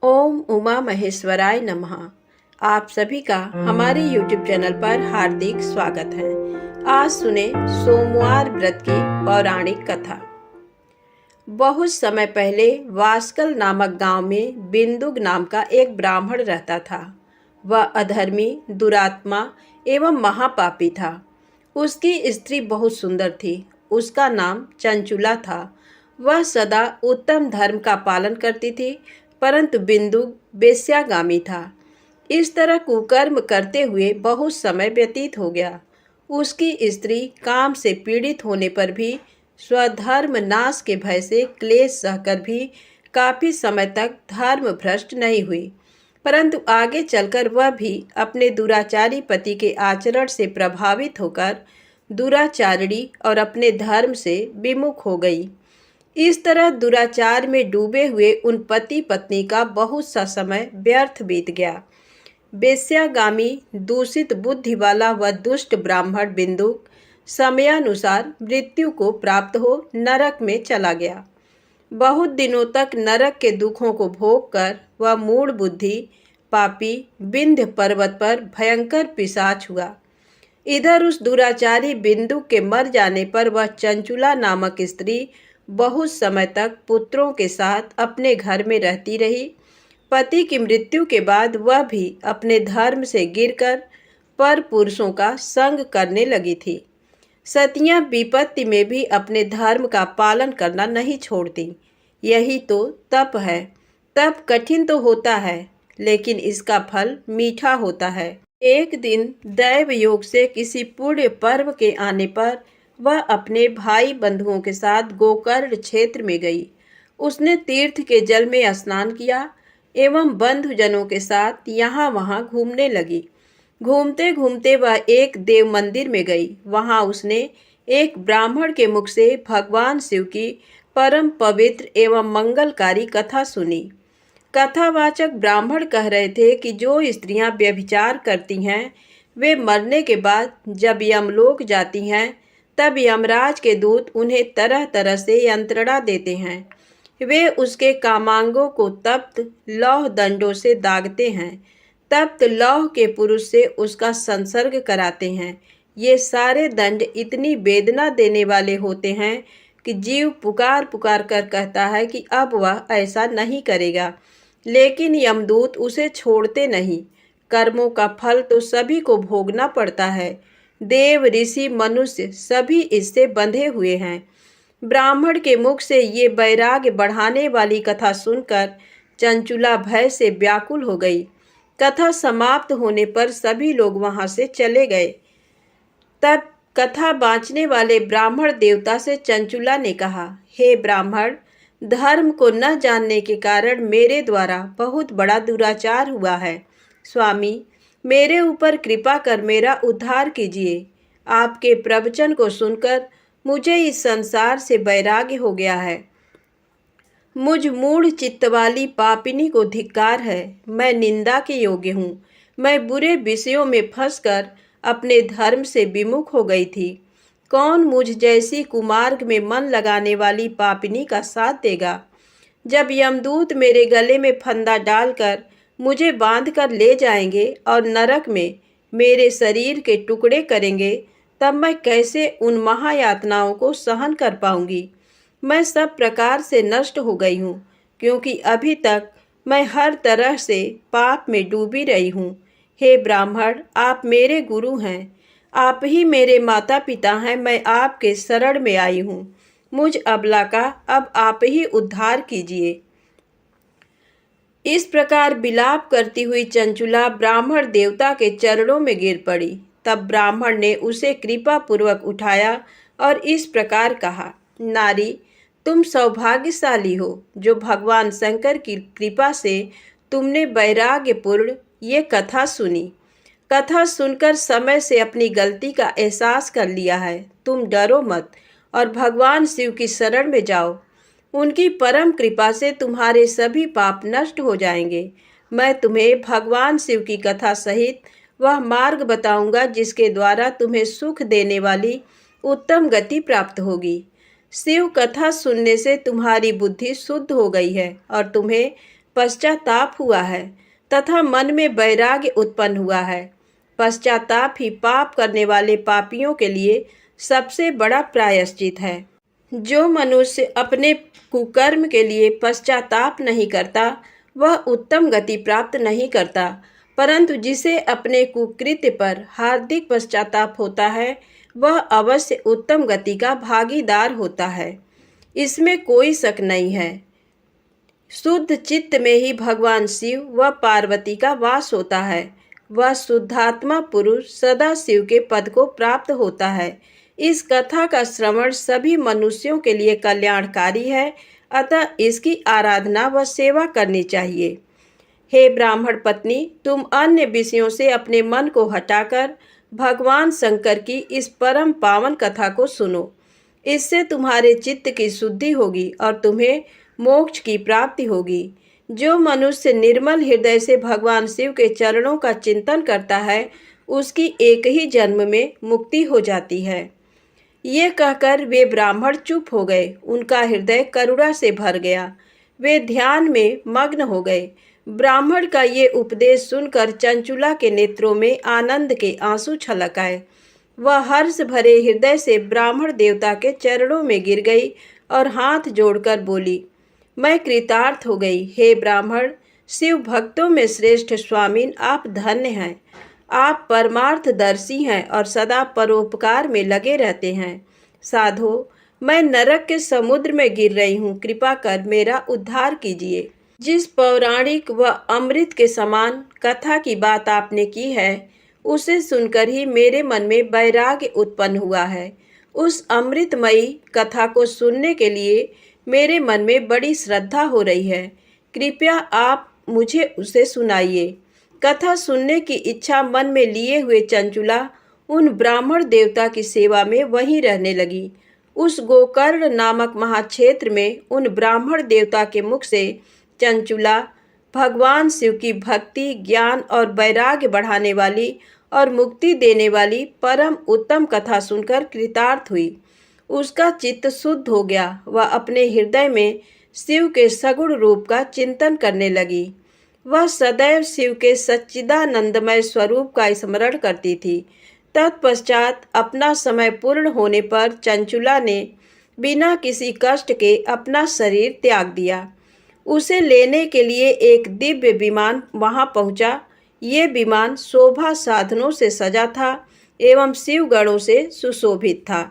ओम उमा महेश्वराय नमः। आप सभी का हमारे YouTube चैनल पर हार्दिक स्वागत है। आज सुने सोमवार व्रत की पौराणिक कथा। बहुत समय पहले वास्कल नामक गांव में बिंदुक नाम का एक ब्राह्मण रहता था। वह अधर्मी, दुरात्मा एवं महापापी था। उसकी स्त्री बहुत सुंदर थी। उसका नाम चंचुला था। वह सदा उत्तम धर्म का पालन करती थी, परंतु बिंदु वेश्यागामी था। इस तरह कुकर्म करते हुए बहुत समय व्यतीत हो गया। उसकी स्त्री काम से पीड़ित होने पर भी स्वधर्म नाश के भय से क्लेश सहकर भी काफी समय तक धर्म भ्रष्ट नहीं हुई, परंतु आगे चलकर वह भी अपने दुराचारी पति के आचरण से प्रभावित होकर दुराचारिणी और अपने धर्म से विमुख हो गई। इस तरह दुराचार में डूबे हुए उन पति पत्नी का बहुत सा समय व्यर्थ बीत गया। वेश्यागामी, दूषित बुद्धि वाला वह दुष्ट ब्राह्मण बिंदुक समयानुसार मृत्यु को प्राप्त हो नरक में चला गया। बहुत दिनों तक नरक के दुखों को भोग कर वह मूढ़ बुद्धि पापी विंध्य पर्वत पर भयंकर पिशाच हुआ। इधर उस दुराचारी बिंदु के मर जाने पर वह चंचुला नामक स्त्री बहुत समय तक पुत्रों के साथ अपने घर में रहती रही। पति की मृत्यु के बाद वह भी अपने धर्म से गिरकर पर पुरुषों का संग करने लगी थी। सतियां विपत्ति में भी अपने धर्म का पालन करना नहीं छोड़ती। यही तो तप है। तप कठिन तो होता है, लेकिन इसका फल मीठा होता है। एक दिन दैव योग से किसी पुण्य पर्व के आने पर वह अपने भाई बंधुओं के साथ गोकर्ण क्षेत्र में गई। उसने तीर्थ के जल में स्नान किया एवं बंधुजनों के साथ यहाँ वहाँ घूमने लगी। घूमते घूमते वह एक देव मंदिर में गई। वहाँ उसने एक ब्राह्मण के मुख से भगवान शिव की परम पवित्र एवं मंगलकारी कथा सुनी। कथावाचक ब्राह्मण कह रहे थे कि जो स्त्रियां व्यभिचार करती हैं, वे मरने के बाद जब यमलोक जाती हैं, तब यमराज के दूत उन्हें तरह तरह से यंत्रणा देते हैं। वे उसके कामांगों को तप्त लौह दंडों से दागते हैं। तप्त लौह के पुरुष से उसका संसर्ग कराते हैं। ये सारे दंड इतनी वेदना देने वाले होते हैं कि जीव पुकार पुकार कर कहता है कि अब वह ऐसा नहीं करेगा, लेकिन यमदूत उसे छोड़ते नहीं। कर्मों का फल तो सभी को भोगना पड़ता है। देव, ऋषि, मनुष्य सभी इससे बंधे हुए हैं। ब्राह्मण के मुख से ये वैराग्य बढ़ाने वाली कथा सुनकर चंचुला भय से व्याकुल हो गई। कथा समाप्त होने पर सभी लोग वहां से चले गए। तब कथा बाँचने वाले ब्राह्मण देवता से चंचुला ने कहा, हे ब्राह्मण, धर्म को न जानने के कारण मेरे द्वारा बहुत बड़ा दुराचार हुआ है। स्वामी, मेरे ऊपर कृपा कर मेरा उद्धार कीजिए। आपके प्रवचन को सुनकर मुझे इस संसार से वैराग्य हो गया है। मुझ मूढ़ चित्त वाली पापिनी को धिक्कार है। मैं निंदा के योग्य हूँ। मैं बुरे विषयों में फंसकर अपने धर्म से विमुख हो गई थी। कौन मुझ जैसी कुमार्ग में मन लगाने वाली पापिनी का साथ देगा? जब यमदूत मेरे गले में फंदा डालकर मुझे बांधकर ले जाएंगे और नरक में मेरे शरीर के टुकड़े करेंगे, तब मैं कैसे उन महायातनाओं को सहन कर पाऊंगी? मैं सब प्रकार से नष्ट हो गई हूँ, क्योंकि अभी तक मैं हर तरह से पाप में डूबी रही हूँ। हे ब्राह्मण, आप मेरे गुरु हैं। आप ही मेरे माता पिता हैं। मैं आपके शरण में आई हूँ। मुझ अबला का अब आप ही उद्धार कीजिए। इस प्रकार विलाप करती हुई चंचुला ब्राह्मण देवता के चरणों में गिर पड़ी। तब ब्राह्मण ने उसे कृपा पूर्वक उठाया और इस प्रकार कहा, नारी, तुम सौभाग्यशाली हो जो भगवान शंकर की कृपा से तुमने वैराग्यपूर्ण ये कथा सुनी। कथा सुनकर समय से अपनी गलती का एहसास कर लिया है। तुम डरो मत और भगवान शिव की शरण में जाओ। उनकी परम कृपा से तुम्हारे सभी पाप नष्ट हो जाएंगे। मैं तुम्हें भगवान शिव की कथा सहित वह मार्ग बताऊंगा जिसके द्वारा तुम्हें सुख देने वाली उत्तम गति प्राप्त होगी। शिव कथा सुनने से तुम्हारी बुद्धि शुद्ध हो गई है और तुम्हें पश्चाताप हुआ है तथा मन में वैराग्य उत्पन्न हुआ है। पश्चाताप ही पाप करने वाले पापियों के लिए सबसे बड़ा प्रायश्चित है। जो मनुष्य अपने कुकर्म के लिए पश्चाताप नहीं करता वह उत्तम गति प्राप्त नहीं करता, परंतु जिसे अपने कुकृत्य पर हार्दिक पश्चाताप होता है वह अवश्य उत्तम गति का भागीदार होता है, इसमें कोई शक नहीं है। शुद्ध चित्त में ही भगवान शिव व पार्वती का वास होता है। वह शुद्धात्मा पुरुष सदा शिव के पद को प्राप्त होता है। इस कथा का श्रवण सभी मनुष्यों के लिए कल्याणकारी है, अतः इसकी आराधना व सेवा करनी चाहिए। हे ब्राह्मण पत्नी, तुम अन्य विषयों से अपने मन को हटाकर भगवान शंकर की इस परम पावन कथा को सुनो। इससे तुम्हारे चित्त की शुद्धि होगी और तुम्हें मोक्ष की प्राप्ति होगी। जो मनुष्य निर्मल हृदय से भगवान शिव के चरणों का चिंतन करता है उसकी एक ही जन्म में मुक्ति हो जाती है। ये कहकर वे ब्राह्मण चुप हो गए। उनका हृदय करुणा से भर गया। वे ध्यान में मग्न हो गए। ब्राह्मण का ये उपदेश सुनकर चंचुला के नेत्रों में आनंद के आंसू छलक आए। वह हर्ष भरे हृदय से ब्राह्मण देवता के चरणों में गिर गई और हाथ जोड़कर बोली, मैं कृतार्थ हो गई। हे ब्राह्मण, शिव भक्तों में श्रेष्ठ स्वामीन, आप धन्य हैं। आप परमार्थदर्शी हैं और सदा परोपकार में लगे रहते हैं। साधो, मैं नरक के समुद्र में गिर रही हूँ, कृपा कर मेरा उद्धार कीजिए। जिस पौराणिक व अमृत के समान कथा की बात आपने की है उसे सुनकर ही मेरे मन में वैराग्य उत्पन्न हुआ है। उस अमृतमयी कथा को सुनने के लिए मेरे मन में बड़ी श्रद्धा हो रही है। कृपया आप मुझे उसे सुनाइए। कथा सुनने की इच्छा मन में लिए हुए चंचुला उन ब्राह्मण देवता की सेवा में वहीं रहने लगी। उस गोकर्ण नामक महाक्षेत्र में उन ब्राह्मण देवता के मुख से चंचुला भगवान शिव की भक्ति, ज्ञान और वैराग्य बढ़ाने वाली और मुक्ति देने वाली परम उत्तम कथा सुनकर कृतार्थ हुई। उसका चित्त शुद्ध हो गया। वह अपने हृदय में शिव के सगुण रूप का चिंतन करने लगी। वह सदैव शिव के सच्चिदानंदमय स्वरूप का स्मरण करती थी। तत्पश्चात अपना समय पूर्ण होने पर चंचुला ने बिना किसी कष्ट के अपना शरीर त्याग दिया। उसे लेने के लिए एक दिव्य विमान वहां पहुंचा। ये विमान शोभा साधनों से सजा था एवं शिवगणों से सुशोभित था।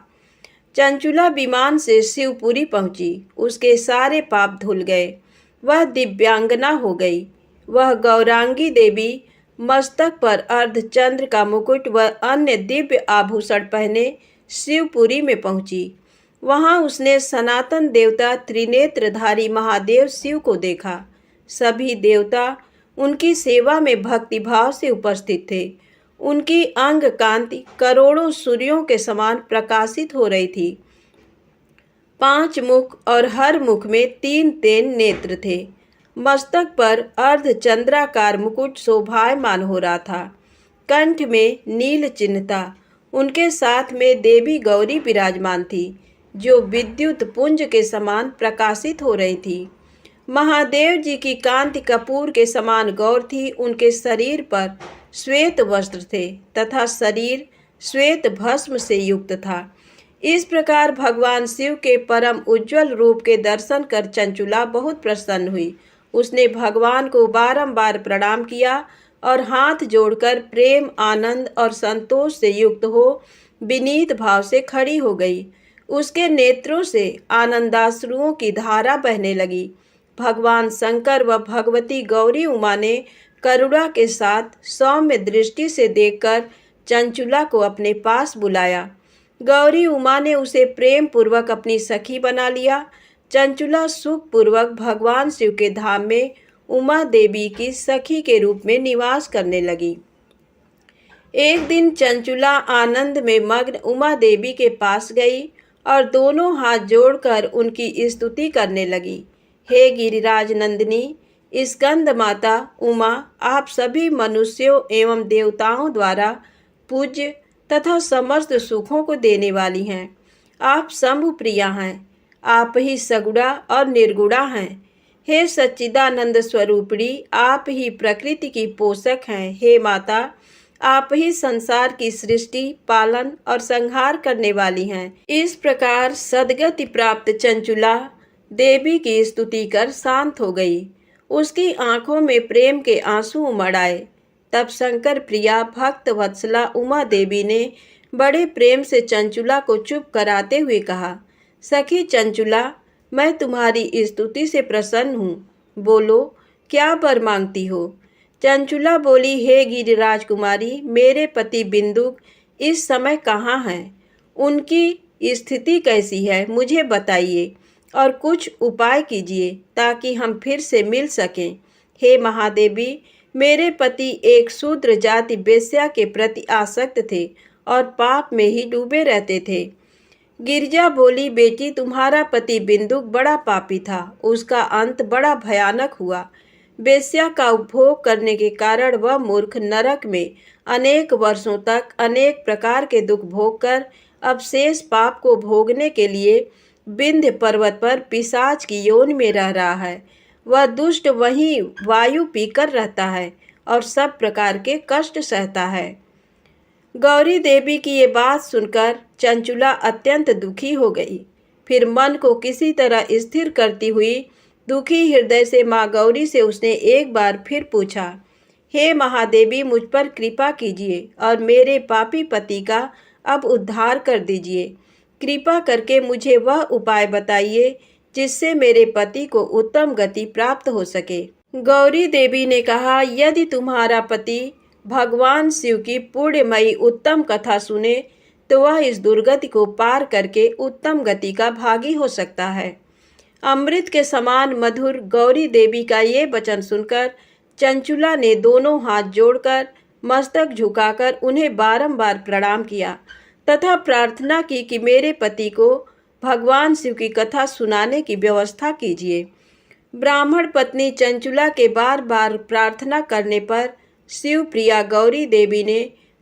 चंचुला विमान से शिवपुरी पहुंची। उसके सारे पाप धुल गए। वह दिव्यांगना हो गई। वह गौरांगी देवी मस्तक पर अर्धचंद्र का मुकुट व अन्य दिव्य आभूषण पहने शिवपुरी में पहुंची। वहां उसने सनातन देवता त्रिनेत्रधारी महादेव शिव को देखा। सभी देवता उनकी सेवा में भक्तिभाव से उपस्थित थे। उनकी अंग कांति करोड़ों सूर्यों के समान प्रकाशित हो रही थी। 5 मुख और हर मुख में 3 नेत्र थे। मस्तक पर अर्धचंद्राकार मुकुट शोभायमान हो रहा था। कंठ में नील चिन्ह था। उनके साथ में देवी गौरी विराजमान थी जो विद्युत पुंज के समान प्रकाशित हो रही थी। महादेव जी की कांति कपूर के समान गौर थी। उनके शरीर पर श्वेत वस्त्र थे तथा शरीर श्वेत भस्म से युक्त था। इस प्रकार भगवान शिव के परम उज्जवल रूप के दर्शन कर चंचुला बहुत प्रसन्न हुई। उसने भगवान को बारंबार प्रणाम किया और हाथ जोड़कर प्रेम, आनंद और संतोष से युक्त हो विनीत भाव से खड़ी हो गई। उसके नेत्रों से आनंदाश्रुओं की धारा बहने लगी। भगवान शंकर व भगवती गौरी उमा ने करुणा के साथ सौम्य दृष्टि से देखकर चंचुला को अपने पास बुलाया। गौरी उमा ने उसे प्रेम पूर्वक अपनी सखी बना लिया। चंचुला सुख पूर्वक भगवान शिव के धाम में उमा देवी की सखी के रूप में निवास करने लगी। एक दिन चंचुला आनंद में मग्न उमा देवी के पास गई और दोनों हाथ जोड़कर उनकी स्तुति करने लगी। हे गिरिराज नंदिनी, स्कंद माता उमा, आप सभी मनुष्यों एवं देवताओं द्वारा पूज्य तथा समस्त सुखों को देने वाली हैं। आप शंभु प्रिया हैं। आप ही सगुणा और निर्गुणा हैं। हे सच्चिदानंद स्वरूपिणी, आप ही प्रकृति की पोषक हैं। हे माता, आप ही संसार की सृष्टि, पालन और संहार करने वाली हैं। इस प्रकार सद्गति प्राप्त चंचुला देवी की स्तुति कर शांत हो गई। उसकी आंखों में प्रेम के आंसू उमड़ आए। तब शंकर प्रिया भक्त वत्सला उमा देवी ने बड़े प्रेम से चंचुला को चुप कराते हुए कहा, सखी चंचुला, मैं तुम्हारी स्तुति से प्रसन्न हूँ। बोलो, क्या वर मांगती हो? चंचुला बोली, हे गिरिराज कुमारी, मेरे पति बिंदुक इस समय कहाँ हैं? उनकी स्थिति कैसी है, मुझे बताइए और कुछ उपाय कीजिए ताकि हम फिर से मिल सकें। हे महादेवी, मेरे पति एक शूद्र जाति वेश्या के प्रति आसक्त थे और पाप में ही डूबे रहते थे। गिरिजा बोली, बेटी, तुम्हारा पति बिंदुक बड़ा पापी था, उसका अंत बड़ा भयानक हुआ। वेश्या का उपभोग करने के कारण वह मूर्ख नरक में अनेक वर्षों तक अनेक प्रकार के दुख भोगकर अब शेष पाप को भोगने के लिए विंध्य पर्वत पर पिशाच की योनि में रह रहा है। वह दुष्ट वहीं वायु पीकर रहता है और सब प्रकार के कष्ट सहता है। गौरी देवी की ये बात सुनकर चंचुला अत्यंत दुखी हो गई। फिर मन को किसी तरह स्थिर करती हुई दुखी हृदय से माँ गौरी से उसने एक बार फिर पूछा, हे महादेवी, मुझ पर कृपा कीजिए और मेरे पापी पति का अब उद्धार कर दीजिए। कृपा करके मुझे वह उपाय बताइए जिससे मेरे पति को उत्तम गति प्राप्त हो सके। गौरी देवी ने कहा, यदि तुम्हारा पति भगवान शिव की पुण्यमयी उत्तम कथा सुने तो वह इस दुर्गति को पार करके उत्तम गति का भागी हो सकता है। अमृत के समान मधुर गौरी देवी का ये वचन सुनकर चंचुला ने दोनों हाथ जोड़कर मस्तक झुकाकर उन्हें बारंबार प्रणाम किया तथा प्रार्थना की कि मेरे पति को भगवान शिव की कथा सुनाने की व्यवस्था कीजिए। ब्राह्मण पत्नी चंचुला के बार बार प्रार्थना करने पर शिव प्रिया गौरी देवी ने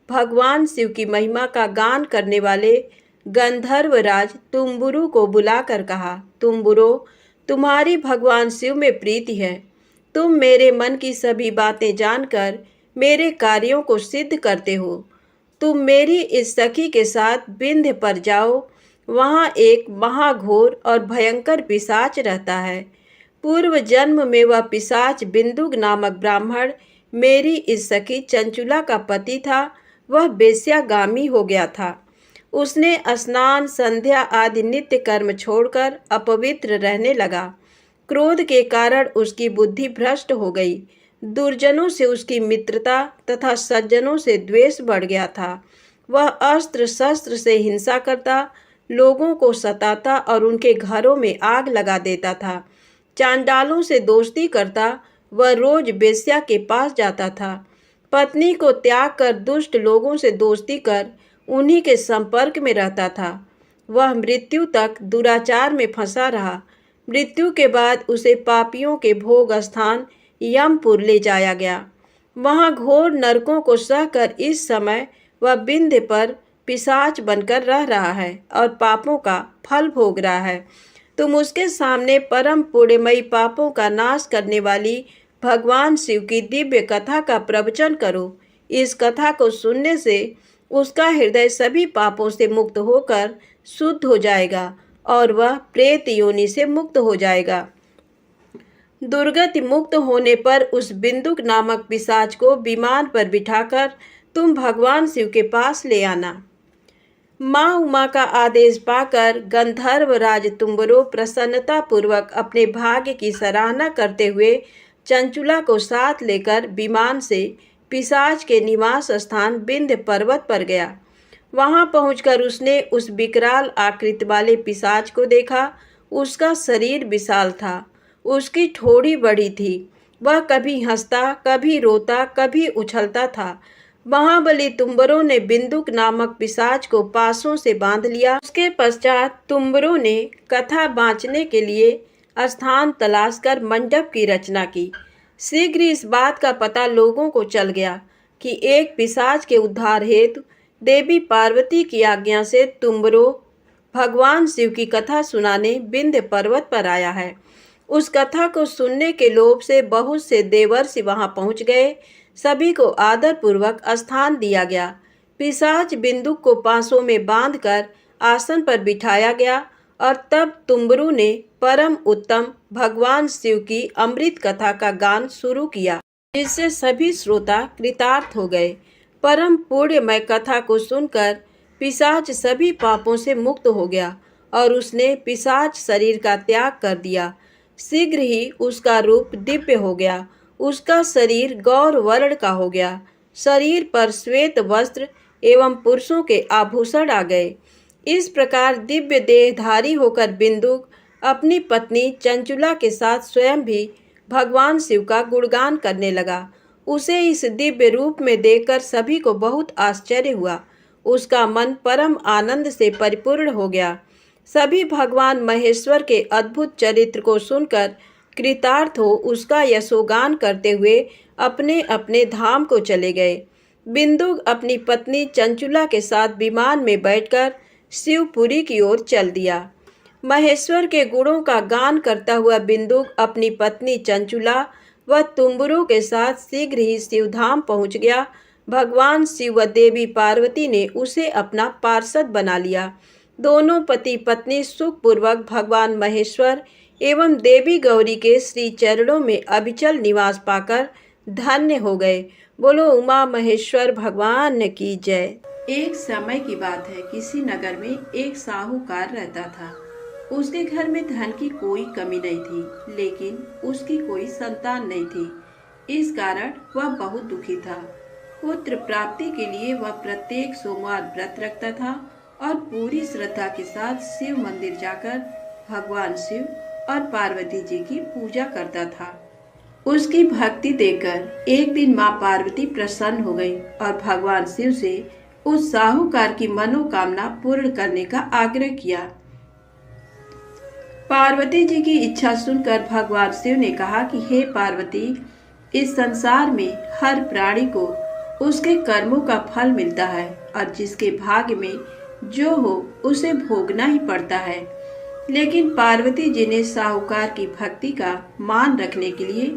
भगवान शिव की महिमा का गान करने वाले गंधर्वराज तुम्बुरु को बुलाकर कहा, तुम्बुरो, तुम्हारी भगवान शिव में प्रीति है। तुम मेरे मन की सभी बातें जानकर मेरे कार्यों को सिद्ध करते हो। तुम मेरी इस सखी के साथ विंध्य पर जाओ, वहाँ एक महाघोर और भयंकर पिशाच रहता है। पूर्व जन्म में वह पिशाच बिंदुक नामक ब्राह्मण मेरी इस सखी चंचुला का पति था। वह वेश्यागामी हो गया था। उसने स्नान, संध्या आदि नित्य कर्म छोड़कर अपवित्र रहने लगा। क्रोध के कारण उसकी बुद्धि भ्रष्ट हो गई। दुर्जनों से उसकी मित्रता तथा सज्जनों से द्वेष बढ़ गया था। वह अस्त्र शस्त्र से हिंसा करता, लोगों को सताता और उनके घरों में आग लगा देता था। चांडालों से दोस्ती करता, वह रोज वेश्या के पास जाता था। पत्नी को त्याग कर दुष्ट लोगों से दोस्ती कर उन्हीं के संपर्क में रहता था। वह मृत्यु तक दुराचार में फंसा रहा। मृत्यु के बाद उसे पापियों के भोग स्थान यमपुर ले जाया गया। वहाँ घोर नरकों को सहकर इस समय वह विंध्य पर पिशाच बनकर रह रहा है और पापों का फल भोग रहा है। तुम उसके सामने परम पुण्यमयी पापों का नाश करने वाली भगवान शिव की दिव्य कथा का प्रवचन करो। इस कथा को सुनने से उसका हृदय सभी पापों से मुक्त होकर शुद्ध हो जाएगा और वह प्रेत योनि से मुक्त हो जाएगा। दुर्गति मुक्त होने पर उस बिंदुक नामक पिशाच को विमान पर बिठाकर तुम भगवान शिव के पास ले आना। माँ उमा का आदेश पाकर गंधर्वराज तुम्बरो प्रसन्नता पूर्वक अपने भाग्य की सराहना करते हुए चंचुला को साथ लेकर विमान से पिशाच के निवास स्थान विंध्य पर्वत पर गया। वहां पहुंचकर उसने उस विकराल आकृति वाले पिशाच को देखा। उसका शरीर विशाल था, उसकी ठोड़ी बड़ी थी। वह कभी हंसता, कभी रोता, कभी उछलता था। महाबली तुम्बरों ने बिंदुक नामक पिशाच को पासों से बांध लिया। उसके पश्चात तुम्बरों ने कथा बाँचने के लिए स्थान तलाश कर मंडप की रचना की। शीघ्र इस बात का पता लोगों को चल गया कि एक पिशाच के उद्धार हेतु देवी पार्वती की आज्ञा से तुम्बरो भगवान शिव की कथा सुनाने विंध्य पर्वत पर आया है। उस कथा को सुनने के लोभ से बहुत से देवर्षि वहां पहुंच गए। सभी को आदर पूर्वक स्थान दिया गया। पिशाच बिंदुक को पांसों में बांधकर आसन पर बिठाया गया और तब तुम्बरू ने परम उत्तम भगवान शिव की अमृत कथा का गान शुरू किया, जिससे सभी श्रोता कृतार्थ हो गए। परम पुण्यमय कथा को सुनकर पिशाच सभी पापों से मुक्त हो गया और उसने पिशाच शरीर का त्याग कर दिया। शीघ्र ही उसका रूप दिव्य हो गया। उसका शरीर गौर वर्ण का हो गया। शरीर पर श्वेत वस्त्र एवं पुरुषों के आभूषण आ गए। इस प्रकार दिव्य देहधारी होकर बिंदुक अपनी पत्नी चंचुला के साथ स्वयं भी भगवान शिव का गुणगान करने लगा। उसे इस दिव्य रूप में देखकर सभी को बहुत आश्चर्य हुआ। उसका मन परम आनंद से परिपूर्ण हो गया। सभी भगवान महेश्वर के अद्भुत चरित्र को सुनकर कृतार्थ हो उसका यशोगान करते हुए अपने अपने धाम को चले गए। बिंदुक अपनी पत्नी चंचुला के साथ विमान में बैठकर शिवपुरी की ओर चल दिया। महेश्वर के गुणों का गान करता हुआ बिंदुक अपनी पत्नी चंचुला व तुम्बरू के साथ शीघ्र ही शिवधाम पहुंच गया। भगवान शिव व देवी पार्वती ने उसे अपना पार्षद बना लिया। दोनों पति पत्नी सुखपूर्वक भगवान महेश्वर एवं देवी गौरी के श्री चरणों में अविचल निवास पाकर धन्य हो गए। बोलो उमा महेश्वर भगवान की जय। एक समय की बात है, किसी नगर में एक साहूकार रहता था। उसके घर में धन की कोई कमी नहीं थी, लेकिन उसकी कोई संतान नहीं थी। इस कारण वह बहुत दुखी था। पुत्र प्राप्ति के लिए वह प्रत्येक सोमवार व्रत रखता था और पूरी श्रद्धा के साथ शिव मंदिर जाकर भगवान शिव और पार्वती जी की पूजा करता था। उसकी भक्ति देखकर एक दिन माँ पार्वती प्रसन्न हो गई और भगवान शिव से उस साहूकार की मनोकामना पूर्ण करने का आग्रह किया। पार्वती जी की इच्छा सुनकर भगवान शिव ने कहा कि हे पार्वती, इस संसार में हर प्राणी को उसके कर्मों का फल मिलता है और जिसके भाग्य में जो हो उसे भोगना ही पड़ता है। लेकिन पार्वती जी ने साहूकार की भक्ति का मान रखने के लिए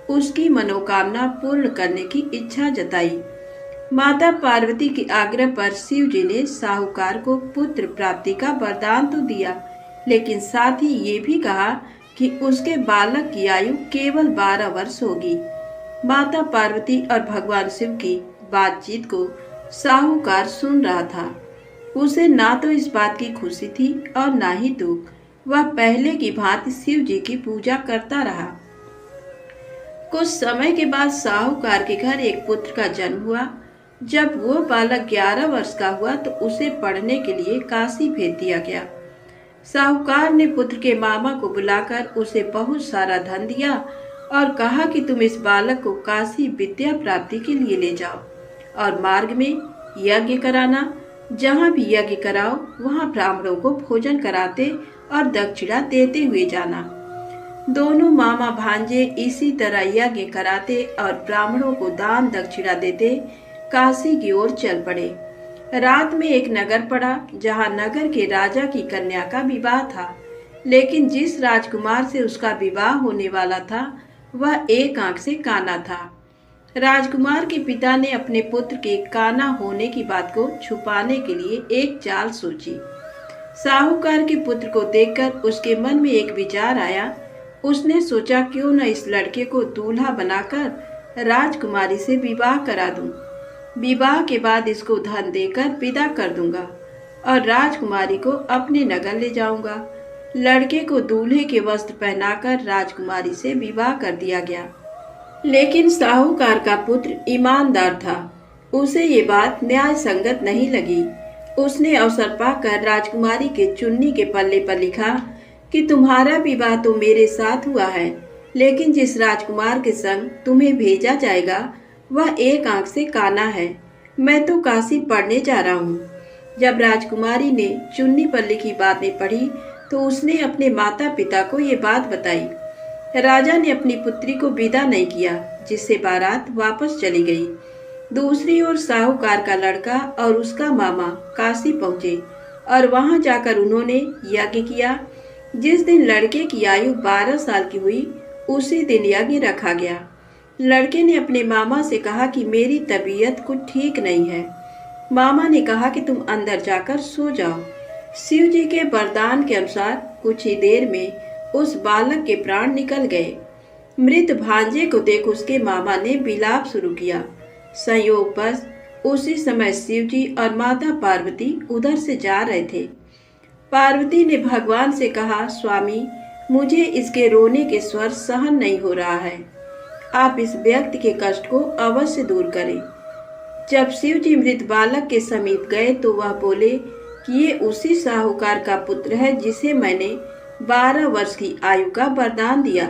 उसकी मनोकामना पूर्ण करने की इच्छा जताई। माता पार्वती के आग्रह पर शिव जी ने साहूकार को पुत्र प्राप्ति का वरदान तो दिया, लेकिन साथ ही ये भी कहा कि उसके बालक की आयु केवल 12 वर्ष होगी। माता पार्वती और भगवान शिव की बातचीत को साहूकार सुन रहा था। उसे ना तो इस बात की खुशी थी और ना ही दुख। वह पहले की भांति शिव जी की पूजा करता रहा। कुछ समय के बाद साहूकार के घर एक पुत्र का जन्म हुआ। जब वो बालक 11 वर्ष का हुआ तो उसे पढ़ने के लिए काशी भेज दिया गया। साहूकार ने पुत्र के मामा को बुलाकर उसे बहुत सारा धन दिया और कहा कि तुम इस बालक को काशी विद्या प्राप्ति के लिए ले जाओ और मार्ग में यज्ञ कराना। जहाँ भी यज्ञ कराओ वहाँ ब्राह्मणों को भोजन कराते और दक्षिणा देते हुए जाना। दोनों मामा भांजे इसी तरह यज्ञ कराते और ब्राह्मणों को दान दक्षिणा देते काशी की ओर चल पड़े। रात में एक नगर पड़ा जहाँ नगर के राजा की कन्या का विवाह था, लेकिन जिस राजकुमार से उसका विवाह होने वाला था वह एक आंख से काना था। राजकुमार के पिता ने अपने पुत्र के काना होने की बात को छुपाने के लिए एक चाल सोची। साहूकार के पुत्र को देखकर उसके मन में एक विचार आया। उसने सोचा क्यों न इस लड़के को दूल्हा बनाकर राजकुमारी से विवाह करा दूं। विवाह के बाद इसको धन देकर विदा कर दूंगा और राजकुमारी को अपने नगर ले जाऊंगा। लड़के को दूल्हे के वस्त्र पहनाकर राजकुमारी से विवाह कर दिया गया। लेकिन साहूकार का पुत्र ईमानदार था। उसे ये बात न्याय संगत नहीं लगी। उसने अवसर पाकर राजकुमारी के चुन्नी के पल्ले पर लिखा कि तुम्हारा विवाह तो मेरे साथ हुआ है, लेकिन जिस राजकुमार के संग तुम्हें भेजा जाएगा वह एक आंख से काना है। मैं तो काशी पढ़ने जा रहा हूँ। जब राजकुमारी ने चुन्नी पर लिखी बातें पढ़ी तो उसने अपने माता पिता को ये बात बताई। राजा ने अपनी पुत्री को विदा नहीं किया, जिससे बारात वापस चली गई। दूसरी ओर साहूकार का लड़का और उसका मामा काशी पहुंचे और वहां जाकर उन्होंने यज्ञ किया। जिस दिन लड़के की आयु 12 साल की हुई उसी दिन यज्ञ रखा गया। लड़के ने अपने मामा से कहा कि मेरी तबीयत कुछ ठीक नहीं है। मामा ने कहा कि तुम अंदर जाकर सो जाओ। शिव जी के वरदान के अनुसार कुछ ही देर में उस बालक के प्राण निकल गए। मृत भांजे को देख उसके मामा ने विलाप शुरू किया। संयोगवश उसी समय शिव जी और माता पार्वती उधर से जा रहे थे। पार्वती ने भगवान से कहा, स्वामी, मुझे इसके रोने के स्वर सहन नहीं हो रहा है। आप इस व्यक्ति के कष्ट को अवश्य दूर करें। जब शिव जी मृत बालक के समीप गए तो वह बोले कि ये उसी साहूकार का पुत्र है जिसे मैंने 12 वर्ष की आयु का वरदान दिया।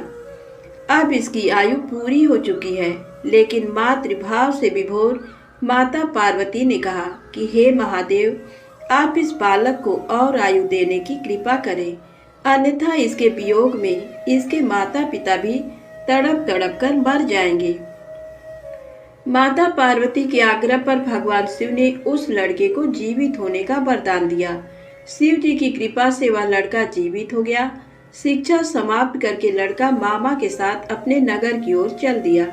अब इसकी आयु पूरी हो चुकी है। लेकिन मातृभाव से विभोर माता पार्वती ने कहा कि हे महादेव, आप इस बालक को और आयु देने की कृपा करें, अन्यथा इसके वियोग में इसके माता पिता भी तड़प तड़प कर मर जाएंगे। माता पार्वती के आग्रह पर भगवान शिव ने उस लड़के को जीवित होने का वरदान दिया। शिव जी की कृपा से वह लड़का जीवित हो गया। शिक्षा समाप्त करके लड़का मामा के साथ अपने नगर की ओर चल दिया।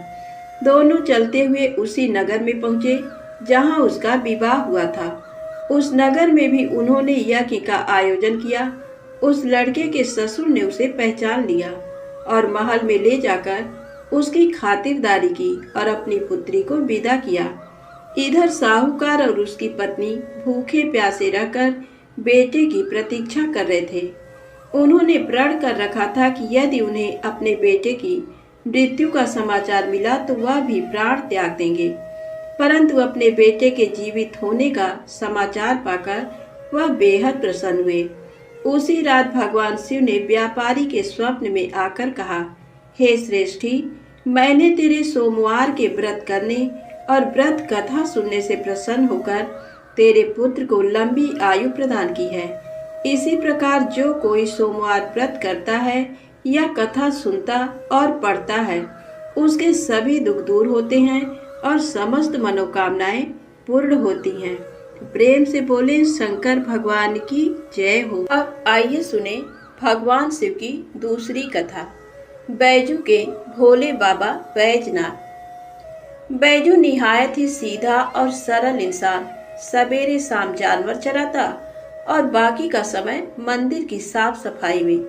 दोनों चलते हुए उसी नगर में पहुंचे जहां उसका विवाह हुआ था। उस नगर में भी उन्होंने यज्ञ का आयोजन किया। उस लड़के के ससुर ने उसे पहचान लिया और महल में ले जाकर उसकी खातिरदारी की और अपनी पुत्री को विदा किया। इधर साहूकार और उसकी पत्नी भूखे प्यासे रहकर बेटे की प्रतीक्षा कर रहे थे। उन्होंने प्रण कर रखा था कि यदि उन्हें अपने बेटे की मृत्यु का समाचार मिला तो वह भी प्राण त्याग देंगे, परंतु अपने बेटे के जीवित होने का समाचार पाकर वह बेहद प्रसन्न हुए। उसी रात भगवान शिव ने व्यापारी के स्वप्न में आकर कहा, हे श्रेष्ठी, मैंने तेरे सोमवार के व्रत करने और व्रत कथा सुनने से प्रसन्न होकर तेरे पुत्र को लंबी आयु प्रदान की है। इसी प्रकार जो कोई सोमवार व्रत करता है या कथा सुनता और पढ़ता है, उसके सभी दुख दूर होते हैं और समस्त मनोकामनाएं पूर्ण होती हैं। प्रेम से बोले शंकर भगवान की जय हो। अब आइए सुने भगवान शिव की दूसरी कथा, बैजू के भोले बाबा बैजनाथ। बैजू निहायत ही सीधा और सरल इंसान सवेरे शाम जानवर चराता और बाकी का समय मंदिर की साफ सफाई में।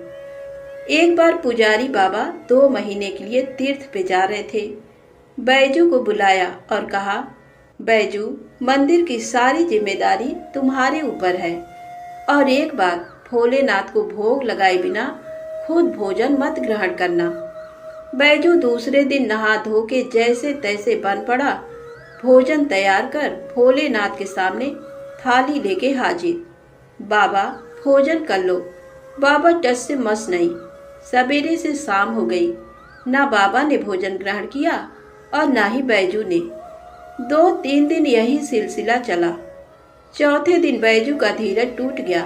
एक बार पुजारी बाबा 2 महीने के लिए तीर्थ पे जा रहे थे। बैजू को बुलाया और कहा, बैजू, मंदिर की सारी जिम्मेदारी तुम्हारे ऊपर है और एक बार भोलेनाथ को भोग लगाए बिना खुद भोजन मत ग्रहण करना। बैजू दूसरे दिन नहा धो के जैसे तैसे बन पड़ा। भोजन तैयार कर भोलेनाथ के सामने थाली लेके हाजिर। बाबा, भोजन कर लो। बाबा टस से मस नहीं। सवेरे से शाम हो गई, ना बाबा ने भोजन ग्रहण किया और ना ही बैजू ने। 2-3 दिन यही सिलसिला चला। चौथे दिन बैजू का धीरज टूट गया।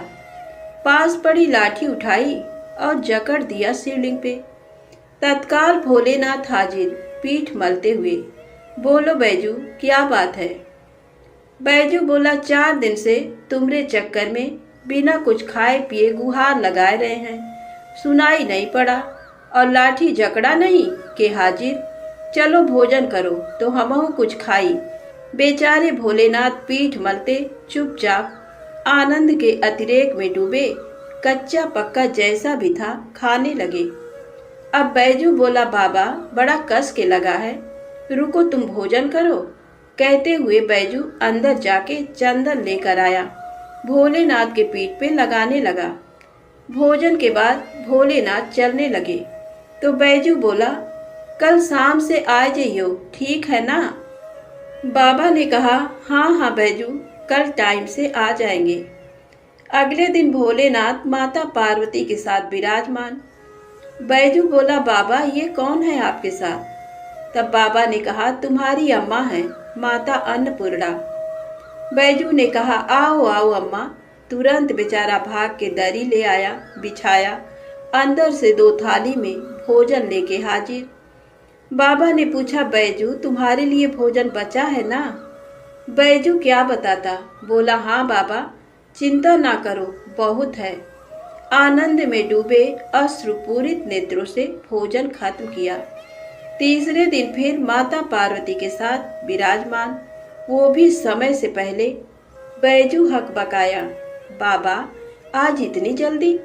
पास पड़ी लाठी उठाई और जकड़ दिया शिवलिंग पे। तत्काल भोलेनाथ हाजिर, पीठ मलते हुए। बोलो बैजू, क्या बात है? बैजू बोला, 4 दिन से तुम्हारे चक्कर में बिना कुछ खाए पिए गुहार लगाए रहे हैं, सुनाई नहीं पड़ा और लाठी जकड़ा नहीं के हाजिर। चलो भोजन करो तो हमहू कुछ खाई। बेचारे भोलेनाथ पीठ मलते चुपचाप आनंद के अतिरेक में डूबे, कच्चा पक्का जैसा भी था खाने लगे। अब बैजू बोला, बाबा, बड़ा कस के लगा है, रुको तुम भोजन करो। कहते हुए बैजू अंदर जाके चंदन लेकर आया, भोलेनाथ के पीठ पे लगाने लगा। भोजन के बाद भोलेनाथ चलने लगे तो बैजू बोला, कल शाम से आ जाइयो, ठीक है ना? बाबा ने कहा, हाँ हाँ बैजू, कल टाइम से आ जाएंगे। अगले दिन भोलेनाथ माता पार्वती के साथ विराजमान। बैजू बोला, बाबा, ये कौन है आपके साथ? तब बाबा ने कहा, तुम्हारी अम्मा है, माता अन्नपूर्णा। बैजू ने कहा, आओ आओ अम्मा। तुरंत बेचारा भाग के दरी ले आया, बिछाया, अंदर से 2 थाली में भोजन लेके हाजिर। बाबा ने पूछा, बैजू, तुम्हारे लिए भोजन बचा है ना? बैजू क्या बताता, बोला, हाँ बाबा, चिंता ना करो, बहुत है। आनंद में डूबे अश्रुपूरित नेत्रों से भोजन खत्म किया। तीसरे दिन फिर माता पार्वती के साथ विराजमान, वो भी समय से पहले। बैजू हकबकाया, बाबा आज इतनी जल्दी?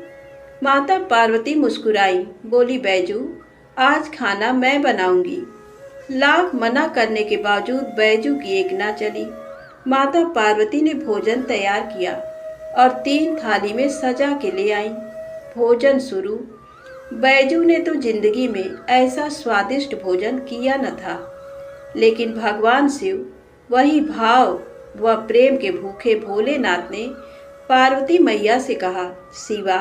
माता पार्वती मुस्कुराई, बोली बैजू आज खाना मैं बनाऊंगी। लाख मना करने के बावजूद बैजू की एक ना चली। माता पार्वती ने भोजन तैयार किया और 3 थाली में सजा के ले आई। भोजन शुरू। बैजू ने तो जिंदगी में ऐसा स्वादिष्ट भोजन किया न था, लेकिन भगवान शिव वही भाव व प्रेम के भूखे भोलेनाथ ने पार्वती मैया से कहा, शिवा।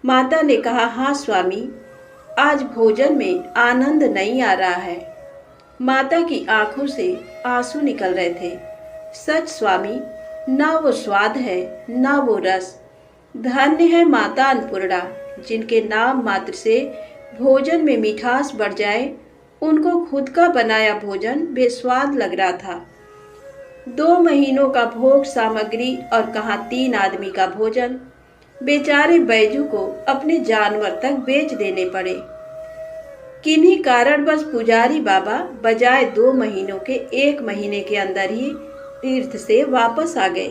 माता ने कहा, हाँ स्वामी, आज भोजन में आनंद नहीं आ रहा है। माता की आंखों से आंसू निकल रहे थे। सच स्वामी, ना वो स्वाद है ना वो रस। धन्य है माता अन्नपूर्णा, जिनके नाम मात्र से भोजन में मिठास बढ़ जाए। उनको खुद का बनाया भोजन बेस्वाद लग रहा था। 2 महीनों का भोग सामग्री और कहाँ 3 आदमी का भोजन। बेचारे बैजू को अपने जानवर तक बेच देने पड़े। किन्हीं कारणवश पुजारी बाबा बजाय 2 महीनों के 1 महीने के अंदर ही तीर्थ से वापस आ गए।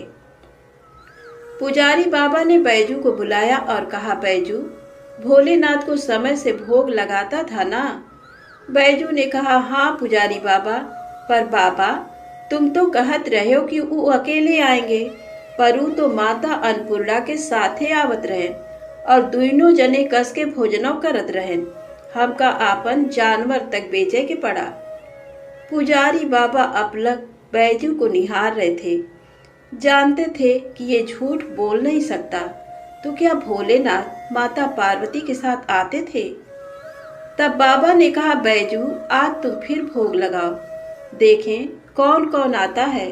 पुजारी बाबा ने बैजू को बुलाया और कहा, बैजू भोलेनाथ को समय से भोग लगाता था ना? बैजू ने कहा, हाँ पुजारी बाबा, पर बाबा तुम तो कहत रहे हो कि वो अकेले आएंगे, पर वो तो माता अन्नपूर्णा के साथे आवत रहें और दोनों जने कस के भोजनों करत रहें। हमका आपन जानवर तक बेचे के पड़ा। पुजारी बाबा अपलक बैजू को निहार रहे थे। जानते थे कि ये झूठ बोल नहीं सकता, तो क्या भोलेनाथ माता पार्वती के साथ आते थे? तब बाबा ने कहा, बैजू आज तुम फिर भोग लगाओ, देखें कौन कौन आता है।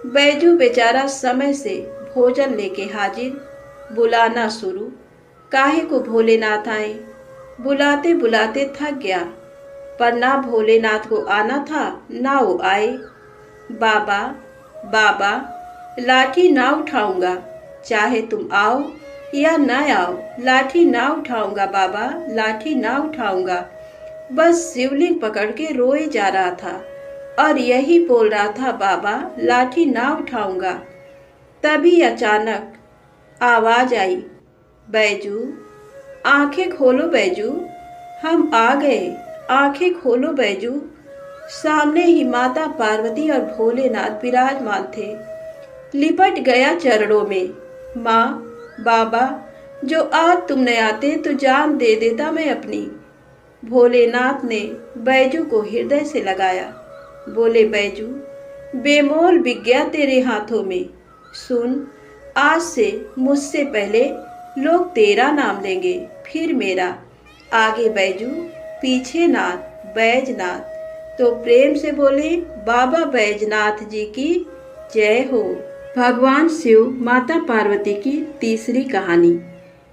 बैजू बेचारा समय से भोजन लेके हाजिर। बुलाना शुरू। काहे को भोलेनाथ आए? बुलाते बुलाते थक गया, पर ना भोलेनाथ को आना था ना वो आए। बाबा बाबा लाठी ना उठाऊंगा, चाहे तुम आओ या ना आओ, लाठी ना उठाऊंगा बाबा, लाठी ना उठाऊंगा। बस शिवलिंग पकड़ के रोए जा रहा था और यही बोल रहा था, बाबा लाठी ना उठाऊंगा। तभी अचानक आवाज आई, बैजू आंखें खोलो बैजू, हम आ गए, आंखें खोलो बैजू। सामने ही माता पार्वती और भोलेनाथ विराजमान थे। लिपट गया चरणों में। माँ बाबा, जो आज तुम न आते तो जान दे देता मैं अपनी। भोलेनाथ ने बैजू को हृदय से लगाया। बोले, बैजू बेमोल विज्ञा तेरे हाथों में। सुन, आज से मुझसे पहले लोग तेरा नाम लेंगे, फिर मेरा। आगे बैजू, पीछे नाथ बैजनाथ। तो प्रेम से बोले, बाबा बैजनाथ जी की जय हो। भगवान शिव माता पार्वती की तीसरी कहानी।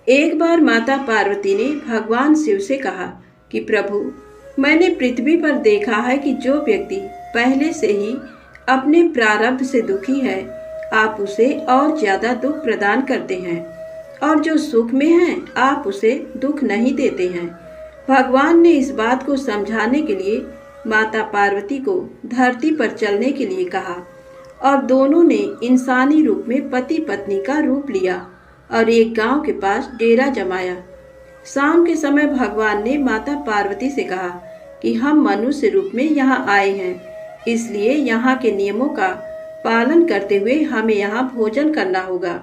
एक बार माता पार्वती ने भगवान शिव से कहा कि प्रभु, मैंने पृथ्वी पर देखा है कि जो व्यक्ति पहले से ही अपने प्रारब्ध से दुखी है, आप उसे और ज्यादा दुख प्रदान करते हैं, और जो सुख में है आप उसे दुख नहीं देते हैं। भगवान ने इस बात को समझाने के लिए माता पार्वती को धरती पर चलने के लिए कहा और दोनों ने इंसानी रूप में पति पत्नी का रूप लिया और एक गांव के पास डेरा जमाया। शाम के समय भगवान ने माता पार्वती से कहा कि हम मनुष्य रूप में यहाँ आए हैं, इसलिए यहाँ के नियमों का पालन करते हुए हमें यहाँ भोजन करना होगा।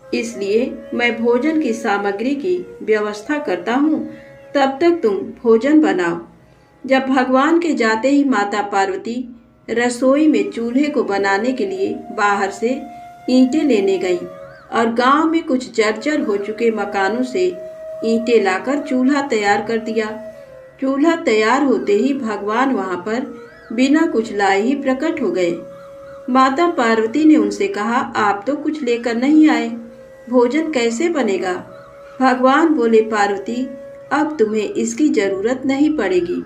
इसलिए मैं भोजन की सामग्री की व्यवस्था करता हूँ, तब तक तुम भोजन बनाओ। जब भगवान के जाते ही माता पार्वती रसोई में चूल्हे को बनाने के लिए बाहर से ईंटें लेने गई और गांव में कुछ जर्जर हो चुके मकानों से ईंटें लाकर चूल्हा तैयार कर दिया। चूल्हा तैयार होते ही भगवान वहां पर बिना कुछ लाए ही प्रकट हो गए। माता पार्वती ने उनसे कहा, आप तो कुछ लेकर नहीं आए, भोजन कैसे बनेगा? भगवान बोले, पार्वती अब तुम्हें इसकी जरूरत नहीं पड़ेगी।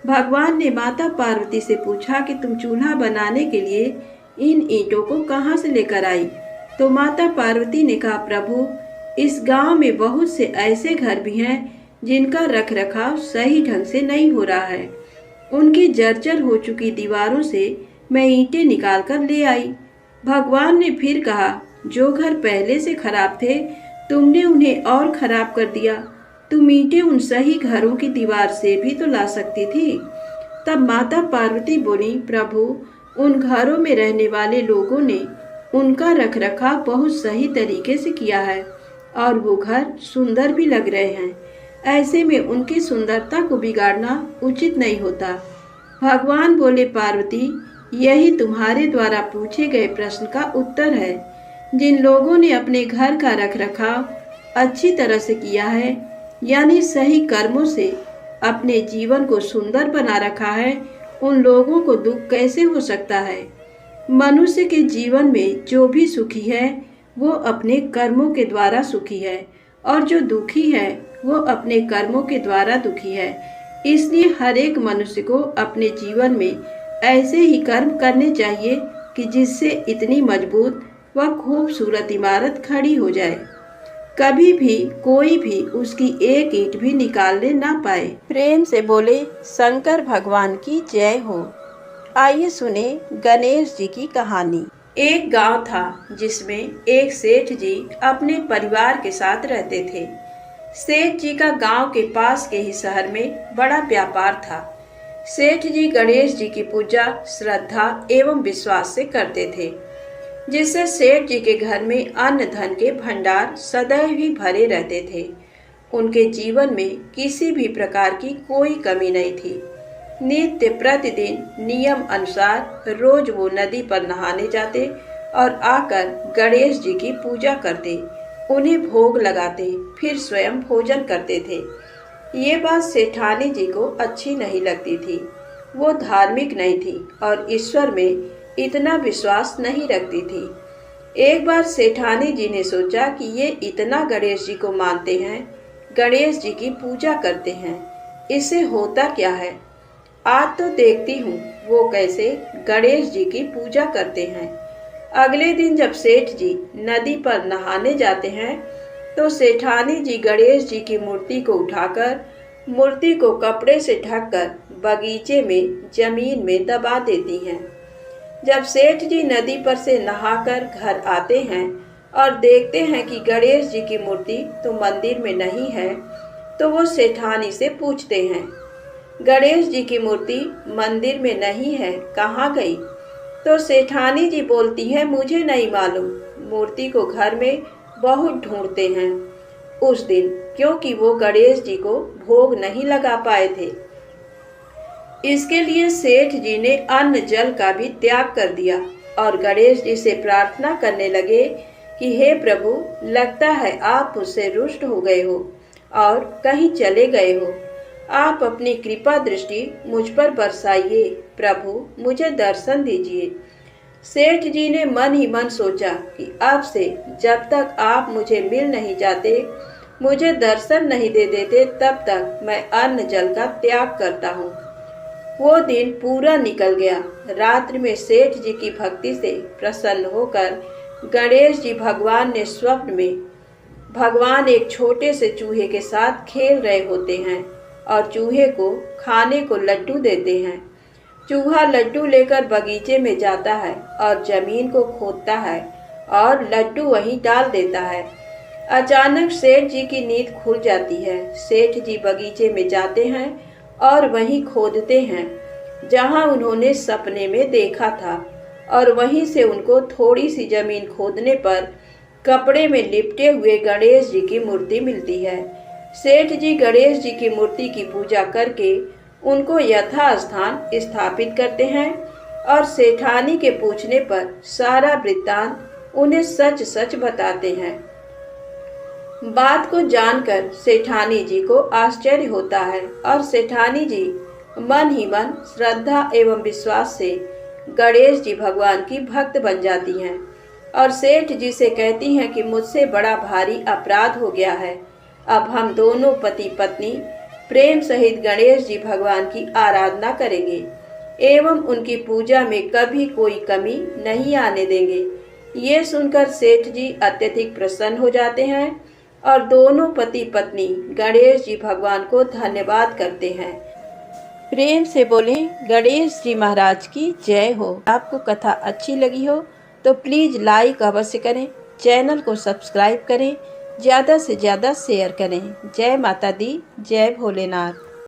भगवान ने माता पार्वती से पूछा कि तुम चूल्हा बनाने के लिए इन ईंटों को कहाँ से लेकर आई? तो माता पार्वती ने कहा, प्रभु इस गांव में बहुत से ऐसे घर भी हैं जिनका रखरखाव सही ढंग से नहीं हो रहा है। उनकी जर्जर हो चुकी दीवारों से मैं ईंटें निकाल कर ले आई। भगवान ने फिर कहा, जो घर पहले से खराब थे तुमने उन्हें और खराब कर दिया। तुम ईंटें उन सही घरों की दीवार से भी तो ला सकती थी। तब माता पार्वती बोली, प्रभु, उन घरों में रहने वाले लोगों ने उनका रखरखाव बहुत सही तरीके से किया है और वो घर सुंदर भी लग रहे हैं। ऐसे में उनकी सुंदरता को बिगाड़ना उचित नहीं होता। भगवान बोले, पार्वती, यही तुम्हारे द्वारा पूछे गए प्रश्न का उत्तर है। जिन लोगों ने अपने घर का रखरखाव अच्छी तरह से किया है, यानी सही कर्मों से अपने जीवन को सुंदर बना रखा है, उन लोगों को दुख कैसे हो सकता है। मनुष्य के जीवन में जो भी सुखी है वो अपने कर्मों के द्वारा सुखी है और जो दुखी है वो अपने कर्मों के द्वारा दुखी है। इसलिए हर एक मनुष्य को अपने जीवन में ऐसे ही कर्म करने चाहिए कि जिससे इतनी मजबूत व खूबसूरत इमारत खड़ी हो जाए, कभी भी कोई भी उसकी एक ईंट भी निकालने ना पाए। प्रेम से बोले शंकर भगवान की जय हो। आइए सुने गणेश जी की कहानी। एक गांव था जिसमें एक सेठ जी अपने परिवार के साथ रहते थे। सेठ जी का गांव के पास के ही शहर में बड़ा व्यापार था। सेठ जी गणेश जी की पूजा श्रद्धा एवं विश्वास से करते थे, जिससे सेठ जी के घर में अन्न धन के भंडार सदैव ही भरे रहते थे। उनके जीवन में किसी भी प्रकार की कोई कमी नहीं थी। नित्य प्रतिदिन नियम अनुसार रोज वो नदी पर नहाने जाते और आकर गणेश जी की पूजा करते, उन्हें भोग लगाते, फिर स्वयं भोजन करते थे। ये बात सेठानी जी को अच्छी नहीं लगती थी। वो धार्मिक नहीं थी और ईश्वर में इतना विश्वास नहीं रखती थी। एक बार सेठानी जी ने सोचा कि ये इतना गणेश जी को मानते हैं, गणेश जी की पूजा करते हैं, इससे होता क्या है। आज तो देखती हूँ वो कैसे गणेश जी की पूजा करते हैं। अगले दिन जब सेठ जी नदी पर नहाने जाते हैं तो सेठानी जी गणेश जी की मूर्ति को उठाकर मूर्ति को कपड़े से ढककर बगीचे में जमीन में दबा देती हैं। जब सेठ जी नदी पर से नहाकर घर आते हैं और देखते हैं कि गणेश जी की मूर्ति तो मंदिर में नहीं है, तो वो सेठानी से पूछते हैं, गणेश जी की मूर्ति मंदिर में नहीं है, कहाँ गई। तो सेठानी जी बोलती है, मुझे नहीं मालूम, मूर्ति को घर में बहुत ढूंढते हैं उस दिन, क्योंकि वो गणेश जी को भोग नहीं लगा पाए थे। इसके लिए सेठ जी ने अन्न जल का भी त्याग कर दिया और गणेश जी से प्रार्थना करने लगे कि हे प्रभु, लगता है आप मुझसे रुष्ट हो गए हो और कहीं चले गए हो। आप अपनी कृपा दृष्टि मुझ पर बरसाइए, प्रभु मुझे दर्शन दीजिए। सेठ जी ने मन ही मन सोचा कि अब से जब तक आप मुझे मिल नहीं जाते, मुझे दर्शन नहीं दे देते, तब तक मैं अन्न जल का त्याग करता हूँ। वो दिन पूरा निकल गया। रात्रि में सेठ जी की भक्ति से प्रसन्न होकर गणेश जी भगवान ने स्वप्न में भगवान एक छोटे से चूहे के साथ खेल रहे होते हैं और चूहे को खाने को लड्डू देते हैं। चूहा लड्डू लेकर बगीचे में जाता है और जमीन को खोदता है और लड्डू वहीं डाल देता है। अचानक सेठ जी की नींद खुल जाती है। सेठ जी बगीचे में जाते हैं और वहीं खोदते हैं जहां उन्होंने सपने में देखा था, और वहीं से उनको थोड़ी सी जमीन खोदने पर कपड़े में लिपटे हुए गणेश जी की मूर्ति मिलती है। सेठ जी गणेश जी की मूर्ति की पूजा करके उनको यथास्थान स्थापित करते हैं और सेठानी के पूछने पर सारा वृत्तांत उन्हें सच सच बताते हैं। बात को जानकर सेठानी जी को आश्चर्य होता है और सेठानी जी मन ही मन श्रद्धा एवं विश्वास से गणेश जी भगवान की भक्त बन जाती हैं और सेठ जी से कहती हैं कि मुझसे बड़ा भारी अपराध हो गया है। अब हम दोनों पति पत्नी प्रेम सहित गणेश जी भगवान की आराधना करेंगे एवं उनकी पूजा में कभी कोई कमी नहीं आने देंगे। ये सुनकर सेठ जी अत्यधिक प्रसन्न हो जाते हैं और दोनों पति पत्नी गणेश जी भगवान को धन्यवाद करते हैं। प्रेम से बोलें गणेश जी महाराज की जय हो। आपको कथा अच्छी लगी हो तो प्लीज़ लाइक अवश्य करें, चैनल को सब्सक्राइब करें, ज़्यादा से ज़्यादा शेयर करें। जय माता दी, जय भोलेनाथ।